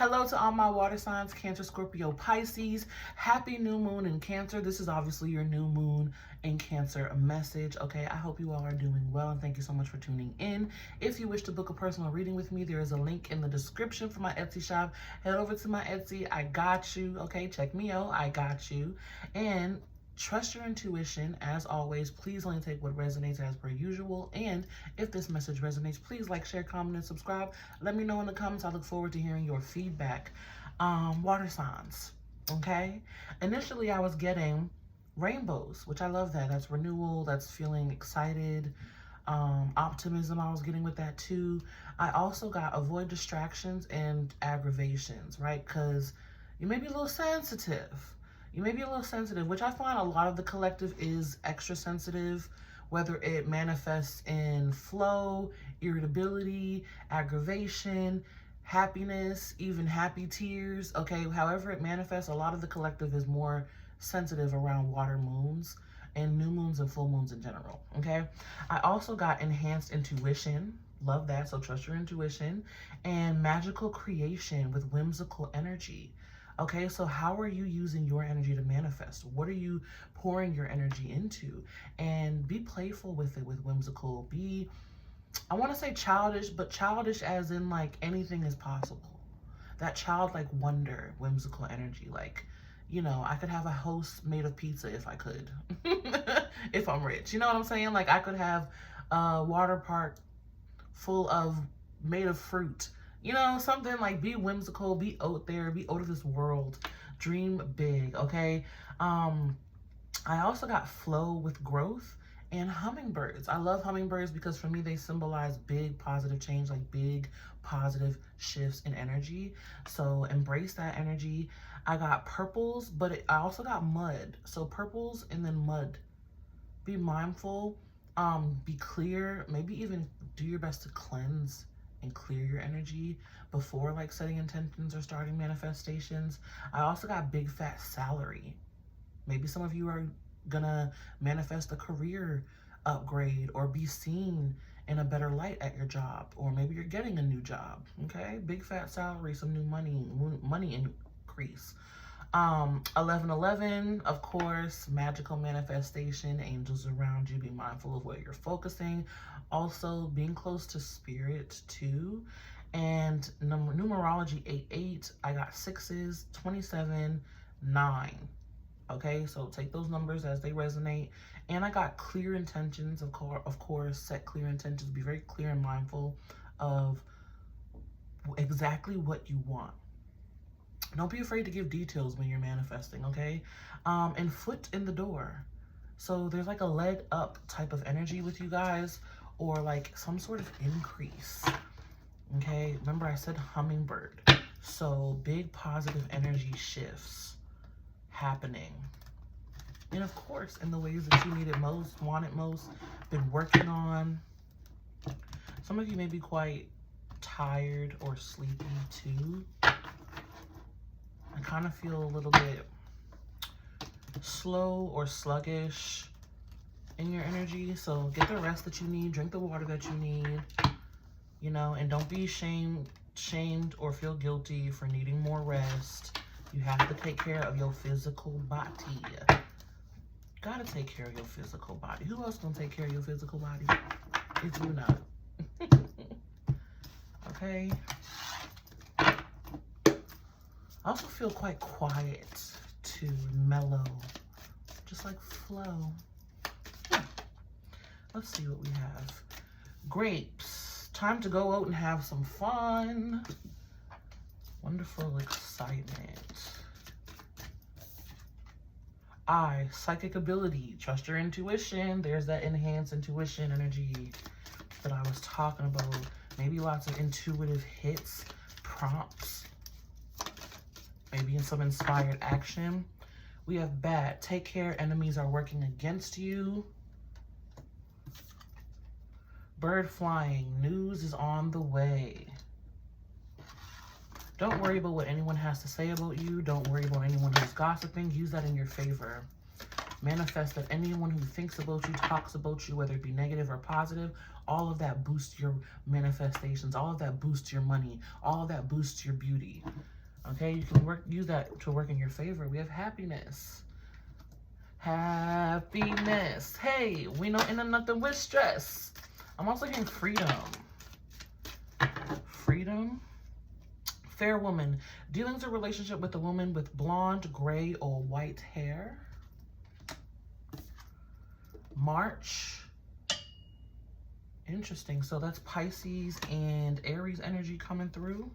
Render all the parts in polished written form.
Hello to all my water signs, Cancer, Scorpio, Pisces. Happy new moon in Cancer. This is obviously your new moon in Cancer message. Okay, I hope you all are doing well and thank you so much for tuning in. If you wish to book a personal reading with me, there is a link in the description for my Etsy shop. Head over to my Etsy. I got you. Okay, check me out. I got you. And trust your intuition. As always, please only take what resonates as per usual. And if this message resonates, please like, share, comment, and subscribe. Let me know in the comments. I look forward to hearing your feedback. Water signs, okay? Initially, I was getting rainbows, which I love that. That's renewal. That's feeling excited. Optimism, I was getting with that too. I also got avoid distractions and aggravations, right? Because you may be a little sensitive. You may be a little sensitive, which I find a lot of the collective is extra sensitive, whether it manifests in flow, irritability, aggravation, happiness, even happy tears, okay? However it manifests, a lot of the collective is more sensitive around water moons and new moons and full moons in general, okay? I also got enhanced intuition. Love that, so trust your intuition. And magical creation with whimsical energy. Okay, so how are you using your energy to manifest? What are you pouring your energy into? And be playful with it, with whimsical. Be, I want to say childish, but childish as in like anything is possible. That childlike wonder, whimsical energy. Like, you know, I could have a house made of pizza if I could. If I'm rich. You know what I'm saying? Like I could have a water park full of, made of fruit. You know, something like be whimsical, be out there, be out of this world, dream big, okay? I also got flow with growth and hummingbirds. I love hummingbirds because for me, they symbolize big positive change, like big positive shifts in energy. So embrace that energy. I got purples, but I also got mud. So purples and then mud. Be mindful, be clear, maybe even do your best to cleanse and clear your energy before like setting intentions or starting manifestations. I also got big fat salary. Maybe some of you are gonna manifest a career upgrade or be seen in a better light at your job, or maybe you're getting a new job, okay? Big fat salary, some new money increase. 1111, of course, magical manifestation, angels around you. Be mindful of where you're focusing. Also, being close to spirit too. And numerology 88, I got 6s, 27, 9. Okay, so take those numbers as they resonate. And I got clear intentions, of course, set clear intentions. Be very clear and mindful of exactly what you want. Don't be afraid to give details when you're manifesting, okay? And foot in the door. So there's like a leg up type of energy with you guys, or like some sort of increase, okay? Remember I said hummingbird. So big positive energy shifts happening. And of course, in the ways that you need it most, want it most, been working on. Some of you may be quite tired or sleepy too. I kind of feel a little bit slow or sluggish in your energy. So get the rest that you need, drink the water that you need, you know, and don't be shamed or feel guilty for needing more rest. You have to take care of your physical body. Gotta take care of your physical body. Who else gonna take care of your physical body if you not? Okay. I also feel quite quiet too, mellow, just like flow. Let's see what we have. Grapes, time to go out and have some fun. Wonderful excitement. Psychic ability, trust your intuition. There's that enhanced intuition energy that I was talking about. Maybe lots of intuitive hits, prompts. Maybe in some inspired action. We have bat. Take care, enemies are working against you. Bird flying. News is on the way. Don't worry about what anyone has to say about you. Don't worry about anyone who's gossiping. Use that in your favor. Manifest that anyone who thinks about you, talks about you, whether it be negative or positive, all of that boosts your manifestations. All of that boosts your money. All of that boosts your beauty. Okay, you can use that to work in your favor. We have happiness. Happiness. Hey, we know ain't nothing with stress. I'm also getting freedom. Freedom. Fair woman. Dealings or relationship with a woman with blonde, gray, or white hair. March. Interesting. So that's Pisces and Aries energy coming through.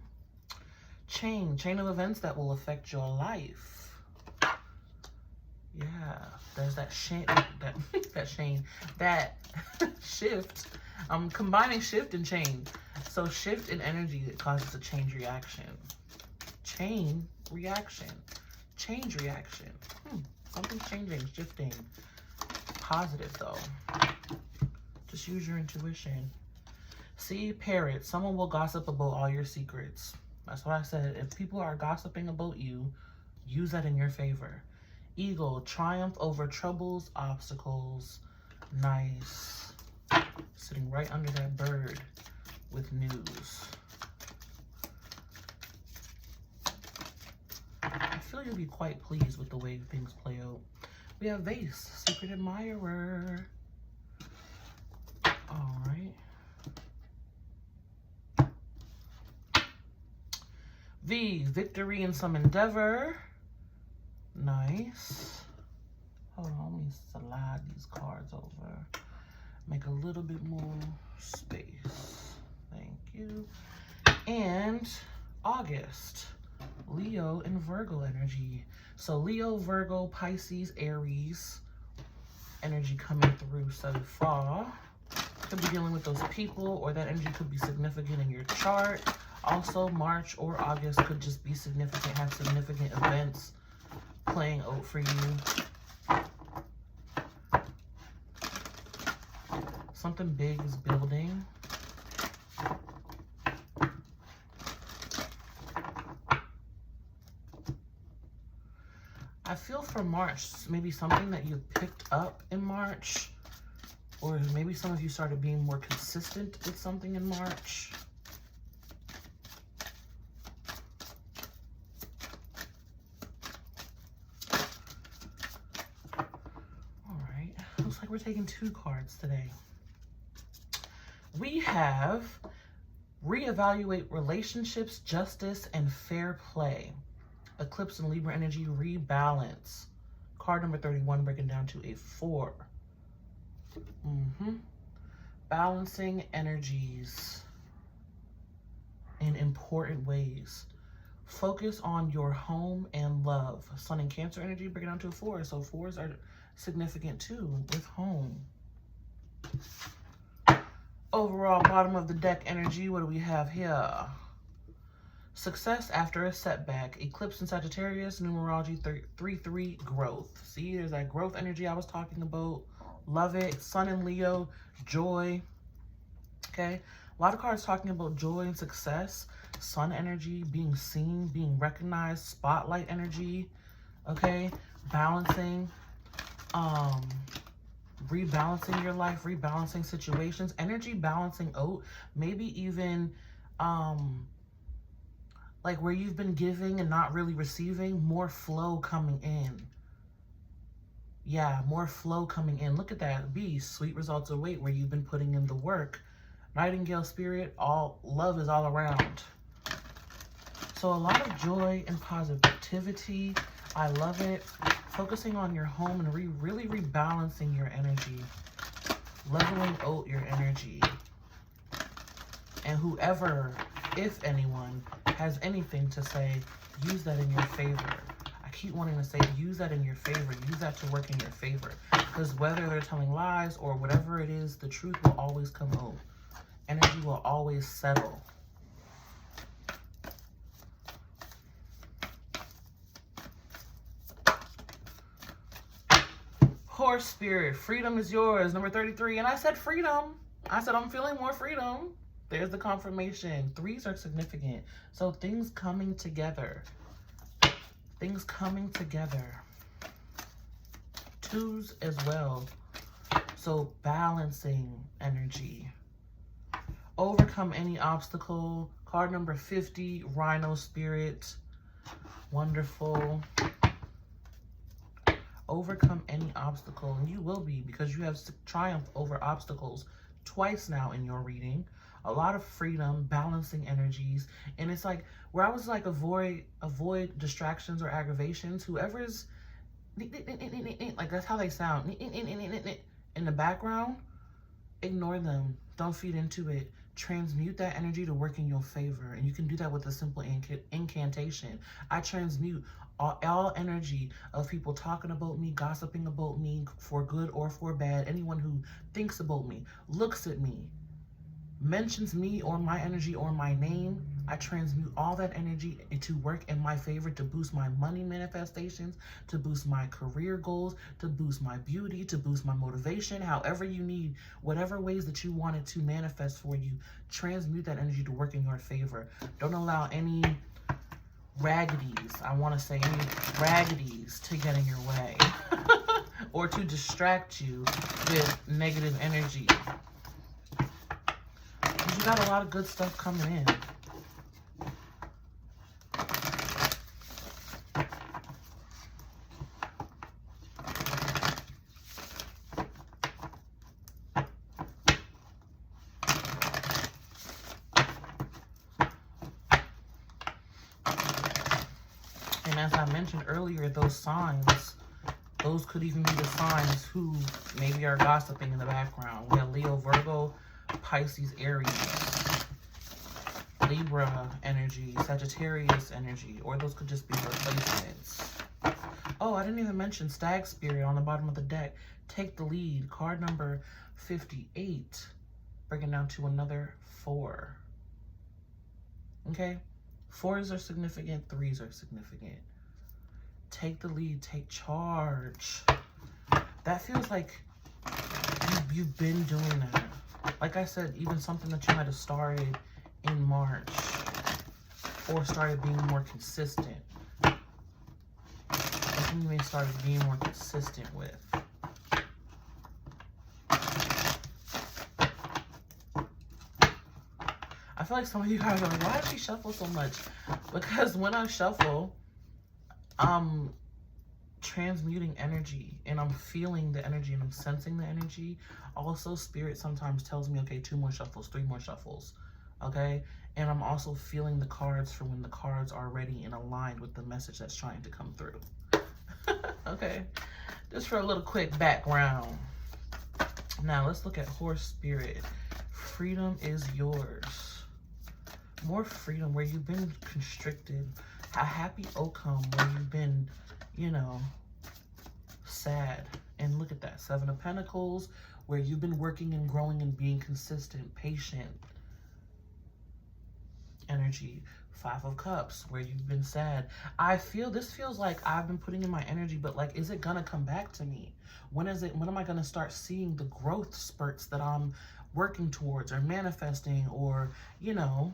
Chain of events that will affect your life. Yeah, there's that that shift. I'm combining shift and chain. So shift in energy that causes a change reaction. Chain reaction. Change reaction. Something's changing, shifting. Positive though. Just use your intuition. See, parrot. Someone will gossip about all your secrets. That's what I said. If people are gossiping about you, use that in your favor. Eagle. Triumph over troubles, obstacles. Nice. Sitting right under that bird with news. I feel you'll be quite pleased with the way things play out. We have Vase. Secret admirer. All right. V, victory in some endeavor. Nice. Hold on, let me slide these cards over. Make a little bit more space. Thank you. And August, Leo and Virgo energy. So Leo, Virgo, Pisces, Aries energy coming through so far. Could be dealing with those people, or that energy could be significant in your chart. Also, March or August could just be significant, have significant events playing out for you. Something big is building. I feel for March, maybe something that you picked up in March, or maybe some of you started being more consistent with something in March. Looks like we're taking 2 cards today. We have reevaluate relationships, justice, and fair play. Eclipse and Libra energy, rebalance. Card number 31, breaking down to a 4. Balancing energies in important ways. Focus on your home and love. Sun and Cancer energy, breaking down to a 4. So 4s are significant too with home. Overall, bottom of the deck energy, what do we have here? Success after a setback. Eclipse in Sagittarius, numerology 3-3, growth. See, there's that growth energy I was talking about. Love it. Sun in Leo, joy. Okay, a lot of cards talking about joy and success. Sun energy, being seen, being recognized, spotlight energy. Okay, balancing. Rebalancing your life, rebalancing situations, energy balancing out, maybe even like where you've been giving and not really receiving, more flow coming in. Yeah, more flow coming in. Look at that. B, sweet results await, where you've been putting in the work. Nightingale spirit, all love is all around. So a lot of joy and positivity. I love it. Focusing on your home and really rebalancing your energy. Leveling out your energy. And whoever, if anyone, has anything to say, use that in your favor. I keep wanting to say, use that in your favor. Use that to work in your favor. Because whether they're telling lies or whatever it is, the truth will always come out. Energy will always settle. Horse spirit, freedom is yours, number 33. And I said freedom. I said I'm feeling more freedom. There's the confirmation. 3s are significant. So things coming together. Things coming together. 2s as well. So balancing energy. Overcome any obstacle. Card number 50, Rhino Spirit. Wonderful. Overcome any obstacle, and you will be, because you have triumphed over obstacles twice now in your reading. A lot of freedom, balancing energies, and it's like where I was like avoid distractions or aggravations. Whoever's like, that's how they sound in the background, ignore them. Don't feed into it. Transmute that energy to work in your favor, and you can do that with a simple incantation. I transmute all energy of people talking about me, gossiping about me, for good or for bad. Anyone who thinks about me, looks at me, mentions me or my energy or my name, I transmute all that energy to work in my favor, to boost my money manifestations, to boost my career goals, to boost my beauty, to boost my motivation. However you need, whatever ways that you want it to manifest for you, transmute that energy to work in your favor. Don't allow any any raggities to get in your way or to distract you with negative energy. You got a lot of good stuff coming in. And as I mentioned earlier, those signs, those could even be the signs who maybe are gossiping in the background. We have Leo, Virgo, Pisces, Aries, Libra energy, Sagittarius energy, or those could just be replacements. Oh, I didn't even mention Stag Spirit on the bottom of the deck. Take the lead. Card number 58. Bringing down to another 4. Okay? 4s are significant. 3s are significant. Take the lead. Take charge. That feels like you've been doing that. Like I said, even something that you might have started in March or started being more consistent. Something you may start being more consistent with. I feel like some of you guys are like, why does she shuffle so much? Because when I shuffle, I'm transmuting energy and I'm feeling the energy and I'm sensing the energy. Also, Spirit sometimes tells me, okay, 2 more shuffles, 3 more shuffles, okay? And I'm also feeling the cards for when the cards are ready and aligned with the message that's trying to come through. Okay, just for a little quick background. Now, let's look at Horse Spirit. Freedom is yours. More freedom where you've been constricted. A happy outcome where you've been, you know, sad. And look at that, 7 of Pentacles, where you've been working and growing and being consistent, patient energy. 5 of Cups, where you've been sad. This feels like I've been putting in my energy, but like, is it gonna come back to me? When am I gonna start seeing the growth spurts that I'm working towards or manifesting or, you know,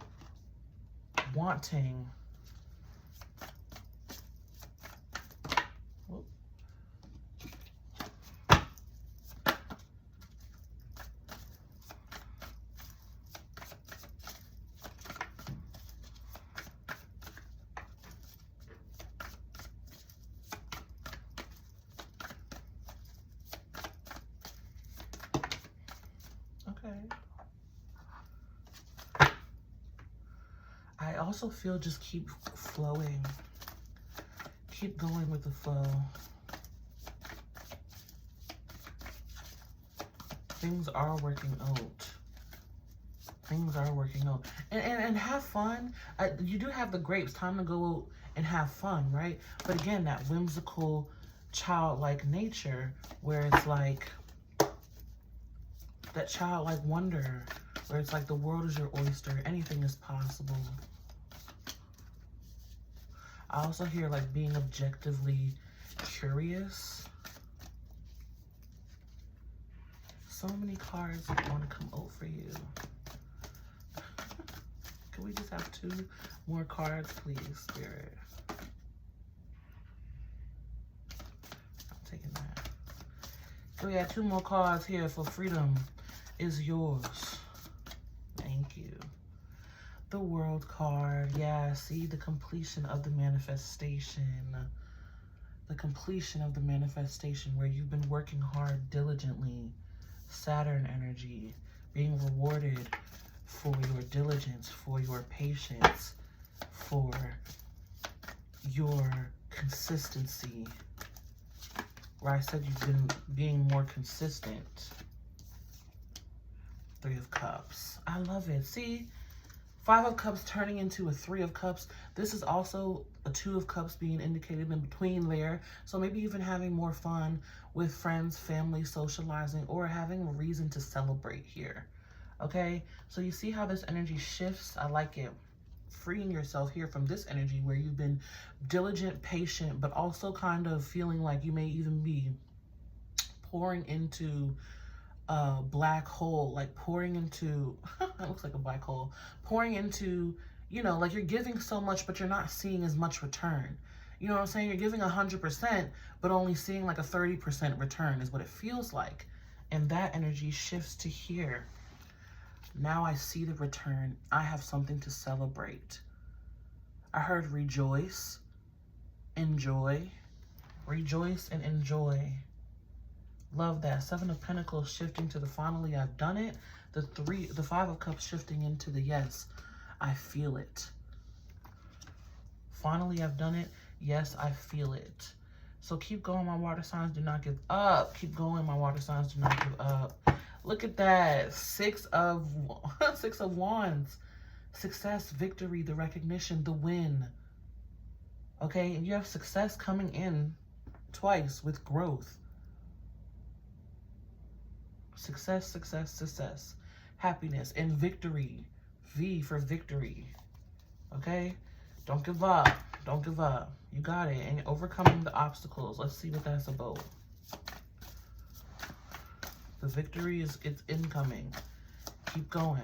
wanting? I also feel just keep flowing. Keep going with the flow. Things are working out. Things are working out. And have fun. You do have the grapes. Time to go out and have fun, right? But again, that whimsical, childlike nature where it's like that childlike wonder, where it's like the world is your oyster. Anything is possible. I also hear like being objectively curious. So many cards want to come out for you. Can we just have 2 more cards, please, Spirit? I'm taking that. We had 2 more cards here for freedom is yours. Thank you. The World card. Yeah, see the completion of the manifestation. The completion of the manifestation where you've been working hard diligently. Saturn energy. Being rewarded for your diligence, for your patience, for your consistency. Where I said you've been being more consistent. 3 of Cups. I love it. See? 5 of Cups turning into a 3 of Cups. This is also a 2 of Cups being indicated in between there. So maybe even having more fun with friends, family, socializing, or having a reason to celebrate here. Okay? So you see how this energy shifts? I like it. Freeing yourself here from this energy where you've been diligent, patient, but also kind of feeling like you may even be pouring into a black hole, like pouring into, it looks like a black hole, pouring into, you know, like you're giving so much, but you're not seeing as much return. You know what I'm saying? You're giving 100%, but only seeing like a 30% return is what it feels like. And that energy shifts to here. Now I see the return. I have something to celebrate. I heard rejoice, enjoy, rejoice and enjoy. Love that. 7 of Pentacles shifting to the finally I've done it. The 5 of Cups shifting into the yes, I feel it. Finally I've done it. Yes, I feel it. So keep going, my water signs. Do not give up. Keep going, my water signs. Do not give up. Look at that. 6 of Wands. Success, victory, the recognition, the win. Okay, and you have success coming in twice with growth. Success, success, success. Happiness and victory. V for victory. Okay? Don't give up. Don't give up. You got it. And overcoming the obstacles. Let's see what that's about. The victory it's incoming. Keep going.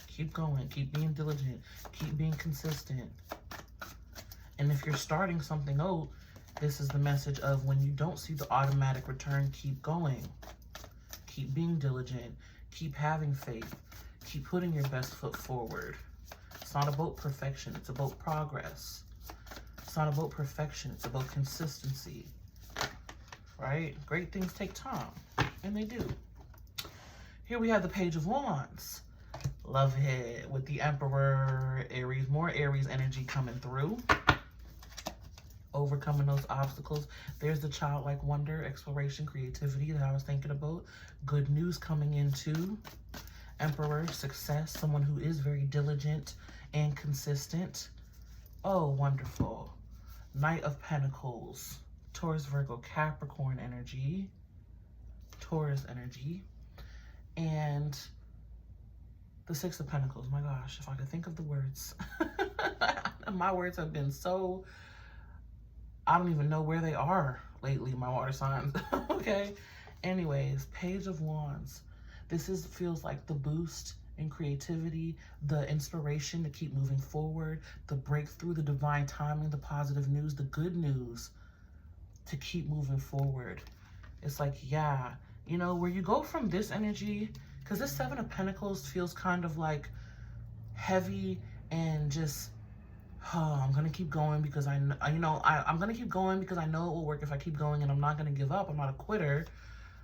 Keep going. Keep being diligent. Keep being consistent. And if you're starting something out, this is the message of when you don't see the automatic return, keep going. Keep being diligent. Keep having faith. Keep putting your best foot forward. It's not about perfection. It's about progress. It's not about perfection. It's about consistency. Right? Great things take time. And they do. Here we have the Page of Wands. Love it. With the Emperor, Aries. More Aries energy coming through. Overcoming those obstacles. There's the childlike wonder, exploration, creativity that I was thinking about. Good news coming in too. Emperor, success, someone who is very diligent and consistent. Oh, wonderful. Knight of Pentacles. Taurus, Virgo, Capricorn energy. Taurus energy. And the 6 of Pentacles. My gosh, if I could think of the words. My words have been so... I don't even know where they are lately, my water signs. Okay. Anyways, Page of Wands. This feels like the boost in creativity, the inspiration to keep moving forward, the breakthrough, the divine timing, the positive news, the good news to keep moving forward. It's like, yeah, you know, where you go from this energy, because this 7 of Pentacles feels kind of like heavy and just... Oh, I'm going to keep going because I'm going to keep going because I know it will work if I keep going, and I'm not going to give up. I'm not a quitter.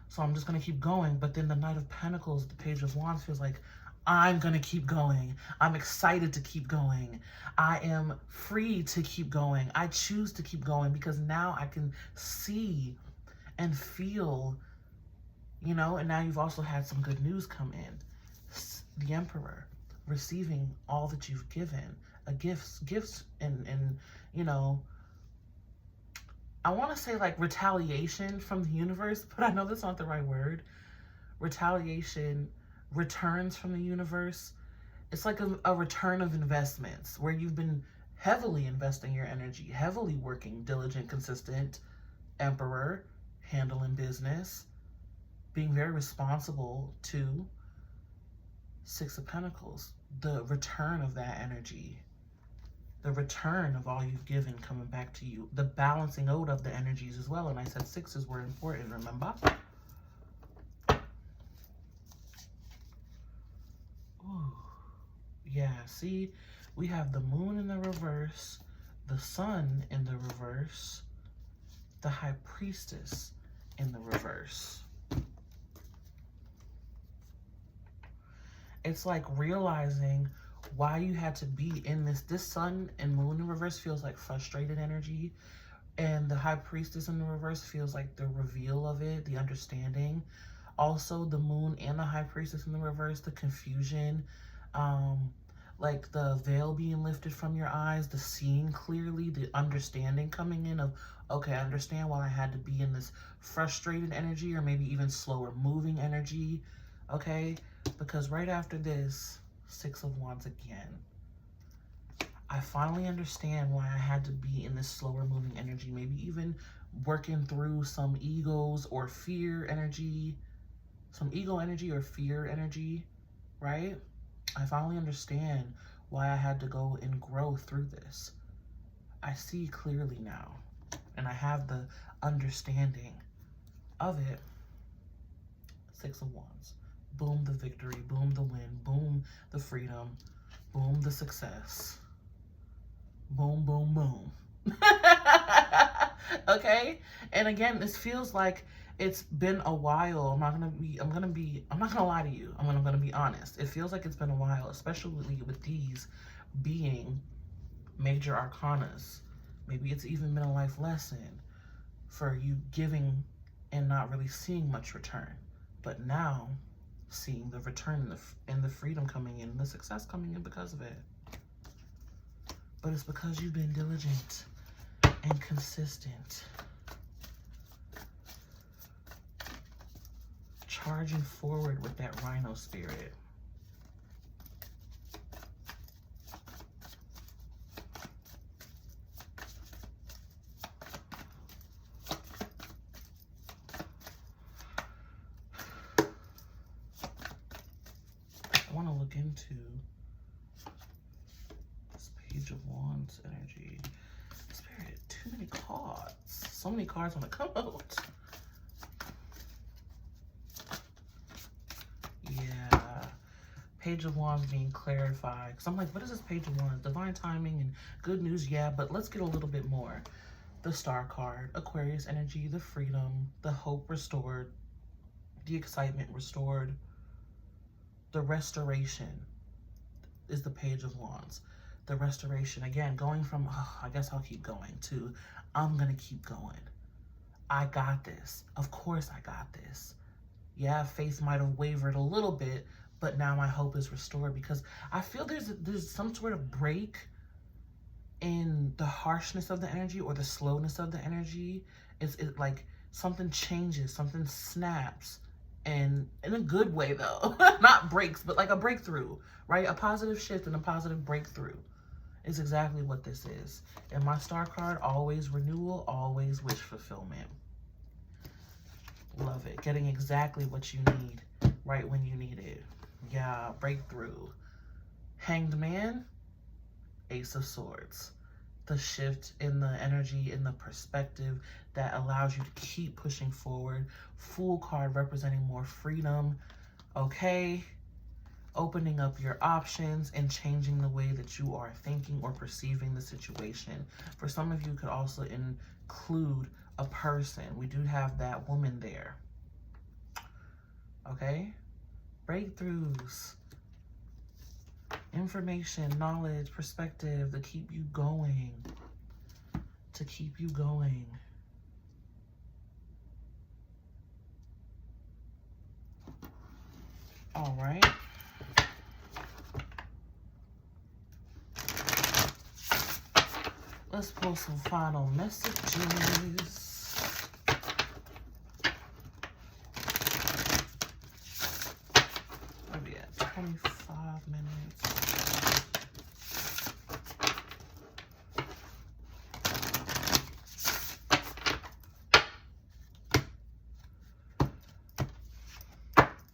So I'm just going to keep going. But then the Knight of Pentacles, the Page of Wands feels like I'm going to keep going. I'm excited to keep going. I am free to keep going. I choose to keep going because now I can see and feel, you know, and now you've also had some good news come in. The Emperor, receiving all that you've given. Gifts and you know, I want to say like retaliation from the universe, but I know that's not the right word. Retaliation, returns from the universe. It's like a return of investments where you've been heavily investing your energy, heavily working, diligent, consistent, Emperor, handling business, being very responsible to 6 of Pentacles, the return of that energy. the return of all you've given coming back to you, the balancing out of the energies as well. And I said sixes were important, remember? Ooh. Yeah, see, we have the moon in the reverse, the sun in the reverse, the high priestess in the reverse. It's like realizing why you had to be in this. This sun and moon in reverse feels like frustrated energy. And the high priestess in the reverse feels like the reveal of it, the understanding. Also, the moon and the high priestess in the reverse, the confusion, like the veil being lifted from your eyes, the seeing clearly, the understanding coming in of, okay, I understand why I had to be in this frustrated energy or maybe even slower moving energy, okay? Because right after this, Six of Wands again. I finally understand why I had to be in this slower moving energy, maybe even working through some egos or fear energy, some ego energy or fear energy, right? I finally understand why I had to go and grow through this. I see clearly now, and I have the understanding of it. Six of Wands. Boom, the victory. Boom, the win. Boom, the freedom. Boom, the success. Boom, boom, boom. Okay? And again, this feels like it's been a while. I'm not gonna lie to you. I'm gonna be honest. It feels like it's been a while, especially with these being major arcanas. Maybe it's even been a life lesson for you giving and not really seeing much return. But now, seeing the return and the freedom coming in, and the success coming in because of it. But it's because you've been diligent and consistent. Charging forward with that rhino spirit. I want to look into this Page of Wands energy. Spirit, too many cards. So many cards want to come out. Yeah. Page of Wands being clarified. Because I'm like, what is this Page of Wands? Divine timing and good news, yeah, but let's get a little bit more. The Star card, Aquarius energy, the freedom, the hope restored, the excitement restored, the restoration is the Page of Wands. The restoration, again, going from, oh, I guess I'll keep going, to I'm going to keep going. I got this. Of course I got this. Yeah, faith might have wavered a little bit, but now my hope is restored because I feel there's some sort of break in the harshness of the energy or the slowness of the energy. It's like something changes, something snaps, and in a good way though. Not breaks, but like a breakthrough, right? A positive shift and a positive breakthrough is exactly what this is. And my Star card, always renewal, always wish fulfillment. Love it. Getting exactly what you need right when you need it. Yeah, breakthrough. Hanged Man, Ace of Swords. The shift in the energy, in the perspective that allows you to keep pushing forward. Fool card representing more freedom. Okay. Opening up your options and changing the way that you are thinking or perceiving the situation. For some of you, could also include a person. We do have that woman there. Okay? Breakthroughs. Information, knowledge, perspective to keep you going. To keep you going. All right. Let's pull some final messages. Where we at? 25 minutes.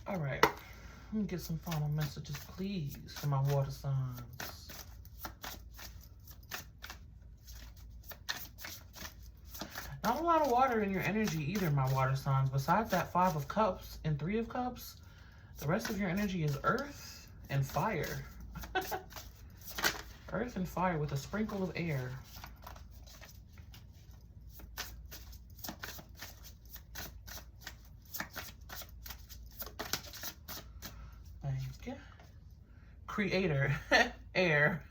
All right. Let me get some final messages, please, for my water signs. Not a lot of water in your energy either, my water signs. Besides that 5 of Cups and 3 of Cups, the rest of your energy is earth and fire. Earth and fire with a sprinkle of air. Thank you. Creator. Air.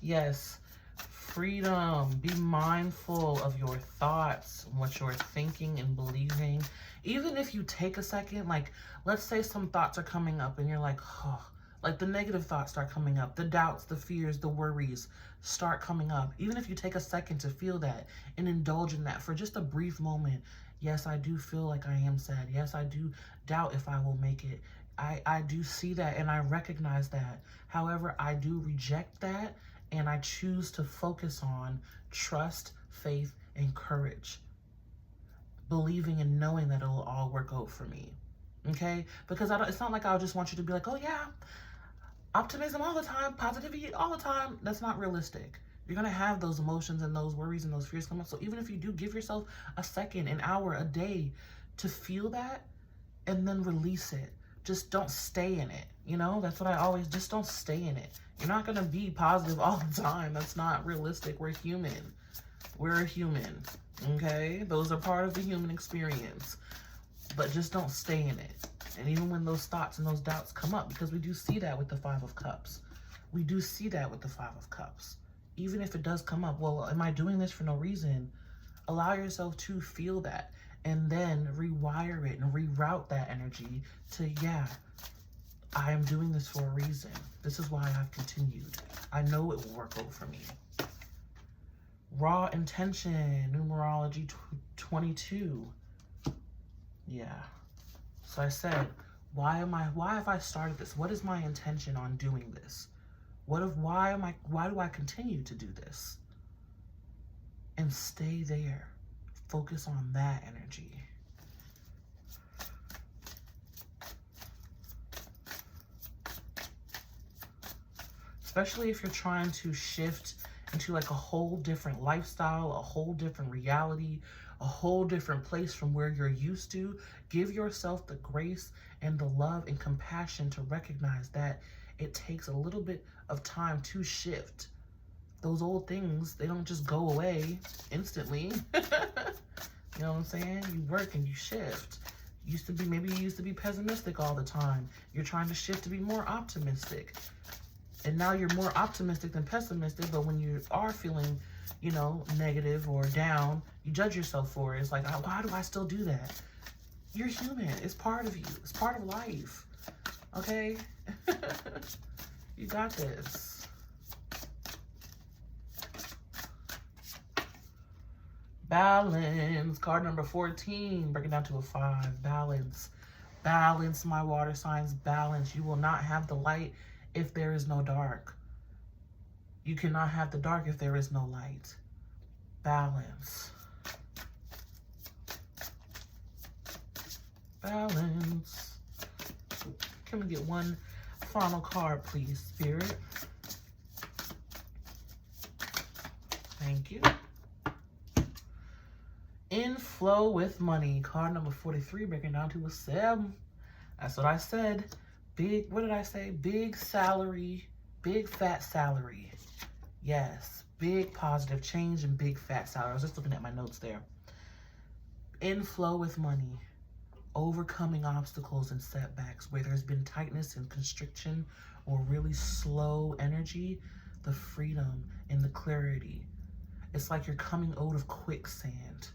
Yes. Freedom. Be mindful of your thoughts, what you're thinking and believing. Even if you take a second, like, let's say some thoughts are coming up and you're like, oh, like the negative thoughts start coming up, the doubts, the fears, the worries start coming up. Even if you take a second to feel that and indulge in that for just a brief moment. Yes, I do feel like I am sad. Yes, I do doubt if I will make it. I do see that and I recognize that. However, I do reject that and I choose to focus on trust, faith, and courage. Believing and knowing that it'll all work out for me. Okay? Because it's not like I just want you to be like, oh yeah, optimism all the time, positivity all the time. That's not realistic. You're going to have those emotions and those worries and those fears come up. So even if you do give yourself a second, an hour, a day to feel that and then release it. Just don't stay in it. You know, that's what I always, just don't stay in it. You're not going to be positive all the time. That's not realistic. We're human. We're a human. Okay? Those are part of the human experience. But just don't stay in it. And even when those thoughts and those doubts come up, because we do see that with the 5 of Cups. We do see that with the 5 of Cups. Even if it does come up, well, am I doing this for no reason? Allow yourself to feel that. And then rewire it and reroute that energy to, yeah, I am doing this for a reason. This is why I've continued. I know it will work out for me. Raw intention, numerology 22. Yeah. So I said, why have I started this? What is my intention on doing this? Why do I continue to do this? And stay there. Focus on that energy. Especially if you're trying to shift into like a whole different lifestyle, a whole different reality, a whole different place from where you're used to. Give yourself the grace and the love and compassion to recognize that it takes a little bit of time to shift. Those old things, they don't just go away instantly. You know what I'm saying? You work and you shift. Maybe you used to be pessimistic all the time. You're trying to shift to be more optimistic. And now you're more optimistic than pessimistic, but when you are feeling, you know, negative or down, you judge yourself for it. It's like, why do I still do that? You're human. It's part of you. It's part of life. Okay? You got this. Balance. Card number 14. Break it down to a 5. Balance. Balance, my water signs. Balance. You will not have the light if there is no dark. You cannot have the dark if there is no light. Balance. Balance. Can we get one final card, please, Spirit? Thank you. Inflow with money. Card number 43, breaking down to a 7. That's what I said. Big, what did I say? Big salary, big fat salary. Yes, big positive change and big fat salary. I was just looking at my notes there. Inflow with money. Overcoming obstacles and setbacks where there's been tightness and constriction or really slow energy. The freedom and the clarity. It's like you're coming out of quicksand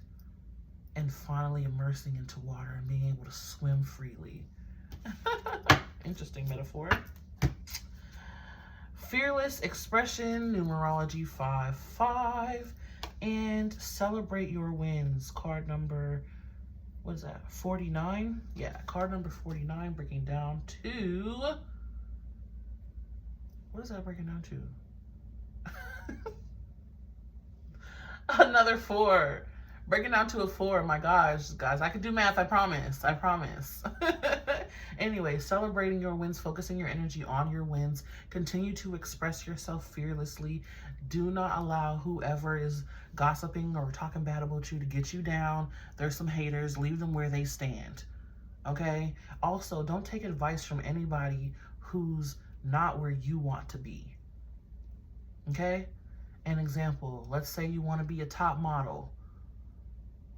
and finally immersing into water and being able to swim freely. Interesting metaphor. Fearless expression, numerology 5-5, and celebrate your wins. Card number, what is that, 49? Yeah, card number 49, breaking down to, what is that breaking down to? Another 4. Breaking down to a 4. My gosh, guys, I can do math. I promise. I promise. Anyway, celebrating your wins, focusing your energy on your wins. Continue to express yourself fearlessly. Do not allow whoever is gossiping or talking bad about you to get you down. There's some haters. Leave them where they stand. Okay? Also, don't take advice from anybody who's not where you want to be. Okay? An example, let's say you want to be a top model.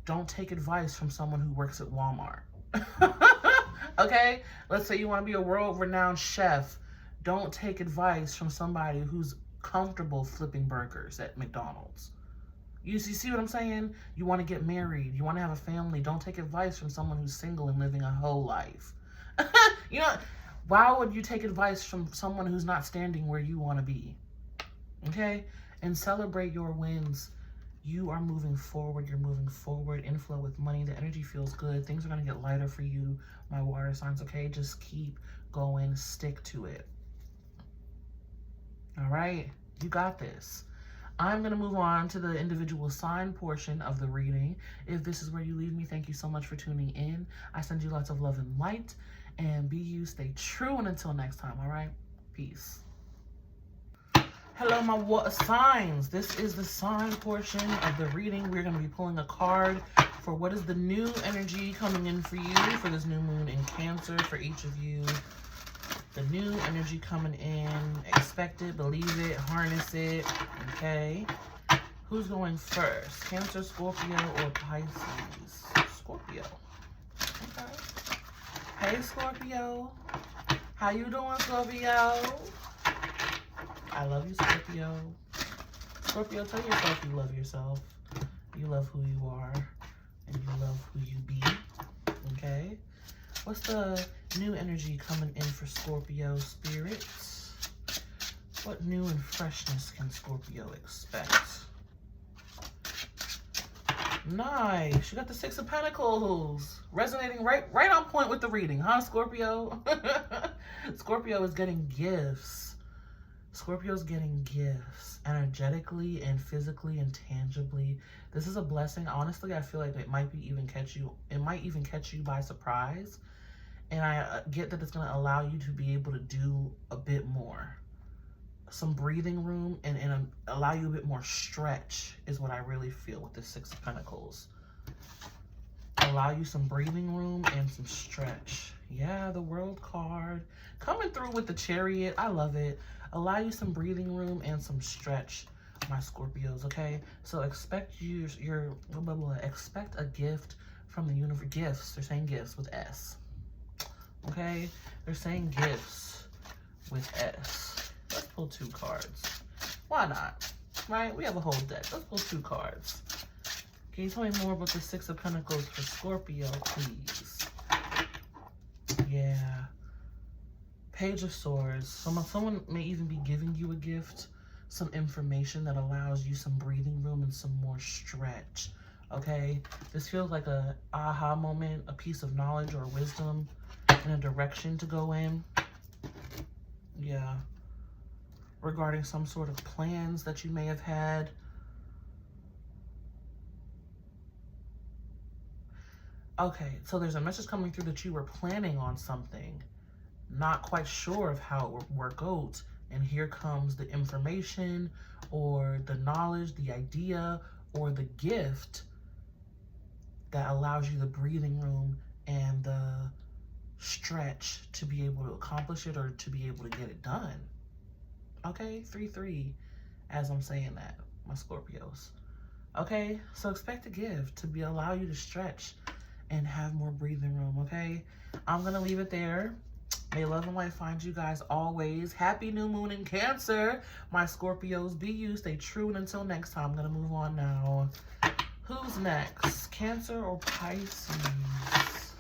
Don't take advice from someone who works at Walmart. Okay? Let's say you want to be a world-renowned chef. Don't take advice from somebody who's comfortable flipping burgers at McDonald's. You see what I'm saying? You want to get married. You want to have a family. Don't take advice from someone who's single and living a whole life. You know, why would you take advice from someone who's not standing where you want to be? Okay? And celebrate your wins. You are moving forward. You're moving forward. Inflow with money. The energy feels good. Things are going to get lighter for you, my water signs, okay? Just keep going. Stick to it. All right? You got this. I'm going to move on to the individual sign portion of the reading. If this is where you leave me, thank you so much for tuning in. I send you lots of love and light. And be you, stay true. And until next time, all right? Peace. Hello, my water signs. This is the sign portion of the reading. We're going to be pulling a card for what is the new energy coming in for you for this new moon in Cancer for each of you. The new energy coming in. Expect it, believe it, harness it. Okay. Who's going first? Cancer, Scorpio, or Pisces? Scorpio. Okay. Hey, Scorpio. How you doing, Scorpio? I love you, Scorpio. Scorpio, tell yourself you love yourself. You love who you are. And you love who you be. Okay? What's the new energy coming in for Scorpio spirits? What new and freshness can Scorpio expect? Nice. You got the Six of Pentacles. Resonating right on point with the reading, huh, Scorpio? Scorpio is getting gifts. Scorpio's getting gifts energetically and physically and tangibly. This is a blessing. Honestly, I feel like it might even catch you by surprise. And I get that it's going to allow you to be able to do a bit more. Some breathing room and allow you a bit more stretch is what I really feel with the Six of Pentacles. Allow you some breathing room and some stretch. Yeah, the World card. Coming through with the Chariot. I love it. Allow you some breathing room and some stretch, my Scorpios, okay? So expect expect a gift from the universe. Gifts. They're saying gifts with S. Okay? They're saying gifts with S. Let's pull 2 cards. Why not? Right? We have a whole deck. Let's pull 2 cards. Can you tell me more about the Six of Pentacles for Scorpio, please? Yeah. Page of Swords. Someone may even be giving you a gift, some information that allows you some breathing room and some more stretch. Okay? This feels like a aha moment, a piece of knowledge or wisdom, and a direction to go in. Yeah. Regarding some sort of plans that you may have had. Okay, so there's a message coming through that you were planning on something, not quite sure of how it would work out, and here comes the information or the knowledge, the idea, or the gift that allows you the breathing room and the stretch to be able to accomplish it or to be able to get it done. Okay, 3-3 as I'm saying that, my Scorpios. Okay, so expect a gift to allow you to stretch and have more breathing room, okay? I'm going to leave it there. May love and light find you guys always. Happy new moon in Cancer. My Scorpios, be you, stay true, and until next time, I'm going to move on now. Who's next? Cancer or Pisces?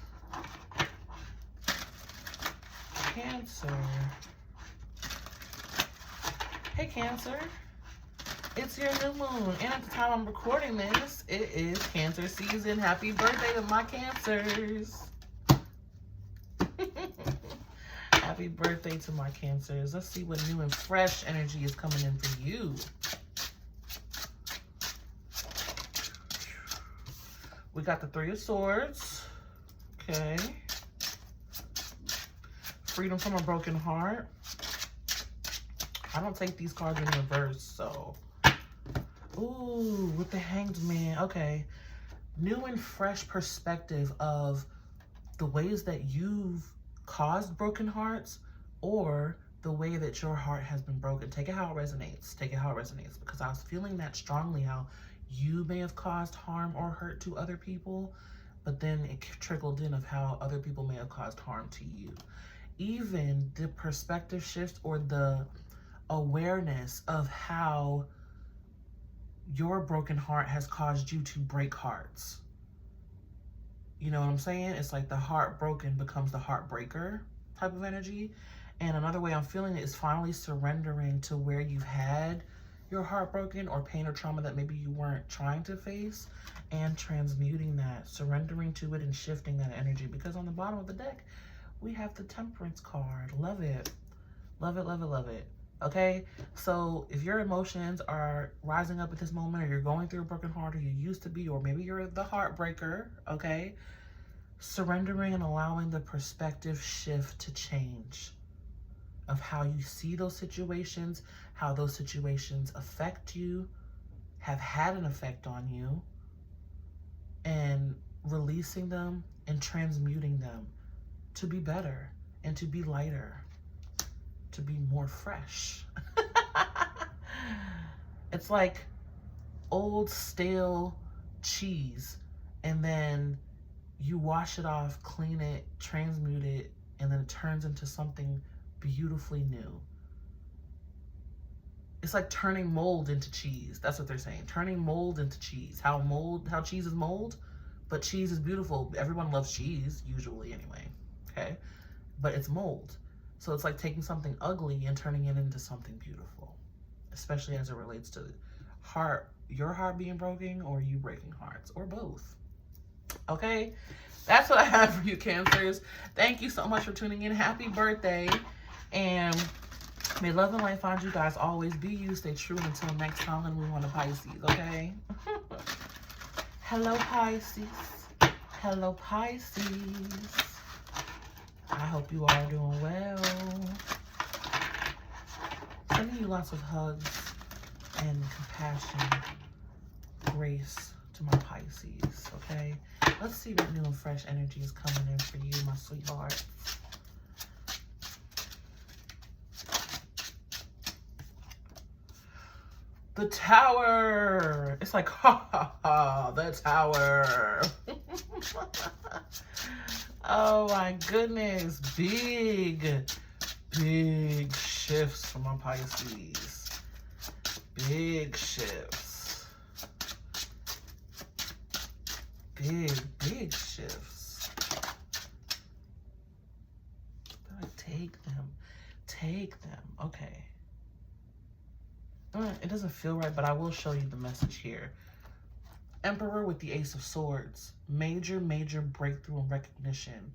Cancer. Hey, Cancer. It's your new moon, and at the time I'm recording this, it is Cancer season. Happy birthday to my Cancers. Happy birthday to my Cancers. Let's see what new and fresh energy is coming in for you. We got the Three of Swords. Okay. Freedom from a broken heart. I don't take these cards in reverse, so. Ooh, with the Hanged Man. Okay. New and fresh perspective of the ways that you've caused broken hearts or the way that your heart has been broken. Take it how it resonates. Take it how it resonates. Because I was feeling that strongly, how you may have caused harm or hurt to other people, but then it trickled in of how other people may have caused harm to you. Even the perspective shift or the awareness of how your broken heart has caused you to break hearts. You know what I'm saying? It's like the heartbroken becomes the heartbreaker type of energy. And another way I'm feeling it is finally surrendering to where you've had your heart broken or pain or trauma that maybe you weren't trying to face, and transmuting that, surrendering to it and shifting that energy. Because on the bottom of the deck, we have the Temperance card. Love it. Love it, love it, love it. Okay, so if your emotions are rising up at this moment, or you're going through a broken heart, or you used to be, or maybe you're the heartbreaker, okay, surrendering and allowing the perspective shift to change of how you see those situations, how those situations affect you, have had an effect on you, and releasing them and transmuting them to be better and to be lighter, to be more fresh. It's like old stale cheese, and then you wash it off, clean it, transmute it, and then it turns into something beautifully new. It's like turning mold into cheese. That's what they're saying. Turning mold into cheese. How cheese is mold, but cheese is beautiful. Everyone loves cheese, usually anyway. Okay? But it's mold. So it's like taking something ugly and turning it into something beautiful, especially as it relates to your heart being broken, or you breaking hearts, or both. Okay, that's what I have for you, Cancers. Thank you so much for tuning in. Happy birthday, and may love and light find you guys always. Be you, stay true, and until next time, and we want to Pisces. Okay. Hello, Pisces. Hello, Pisces. I hope you are doing well. Sending you lots of hugs and compassion, grace to my Pisces, okay? Let's see what new and fresh energy is coming in for you, my sweetheart. The Tower. It's like, ha, ha, ha, the Tower. Oh my goodness. Big shifts for my Pisces. Big shifts. Big shifts. Take them. Okay. It doesn't feel right, but I will show you the message here. Emperor with the Ace of Swords. Major breakthrough and recognition.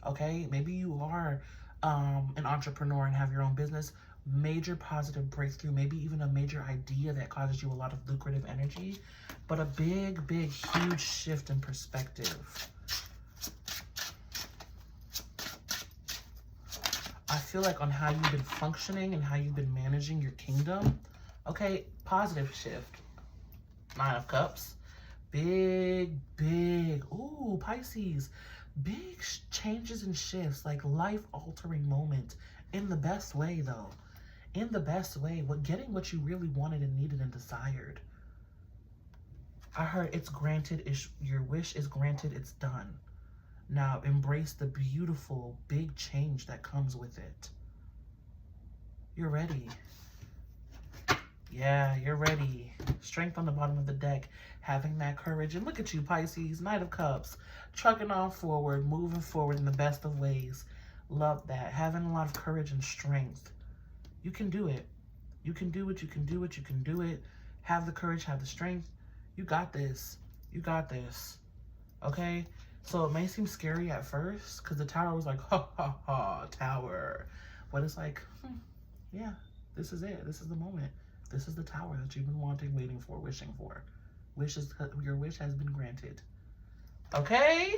Okay? Maybe you are an entrepreneur and have your own business. Major positive breakthrough. Maybe even a major idea that causes you a lot of lucrative energy. But a big, huge shift in perspective. I feel like on how you've been functioning and how you've been managing your kingdom. Okay, positive shift. 9 of Cups. Big, ooh, Pisces. Big changes and shifts, like life-altering moment. In the best way, though. In the best way. Getting what you really wanted and needed and desired. I heard it's granted. Your wish is granted. It's done. Now, embrace the beautiful, big change that comes with it. You're ready. Yeah, you're ready. Strength on the bottom of the deck. Having that courage. And look at you, Pisces. Knight of Cups. Trucking on forward. Moving forward in the best of ways. Love that. Having a lot of courage and strength. You can do it. You can do it. You can do it. You can do it. Have the courage. Have the strength. You got this. You got this. Okay? So it may seem scary at first, because the Tower was like, ha, ha, ha, Tower. But it's like, yeah, this is it. This is the moment. This is the Tower that you've been wanting, waiting for, wishing for. Your wish has been granted. Okay?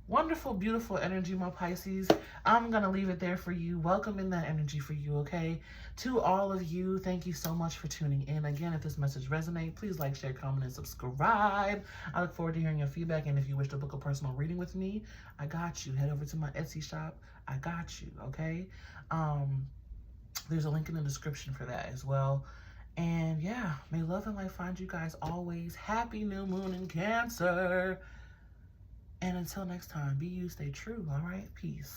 Wonderful, beautiful energy, my Pisces. I'm going to leave it there for you. Welcome in that energy for you, okay? To all of you, thank you so much for tuning in. Again, if this message resonates, please like, share, comment, and subscribe. I look forward to hearing your feedback. And if you wish to book a personal reading with me, I got you. Head over to my Etsy shop. I got you, okay? There's a link in the description for that as well. And yeah, may love and light find you guys always. Happy new moon in Cancer. And until next time, be you, stay true, all right? Peace.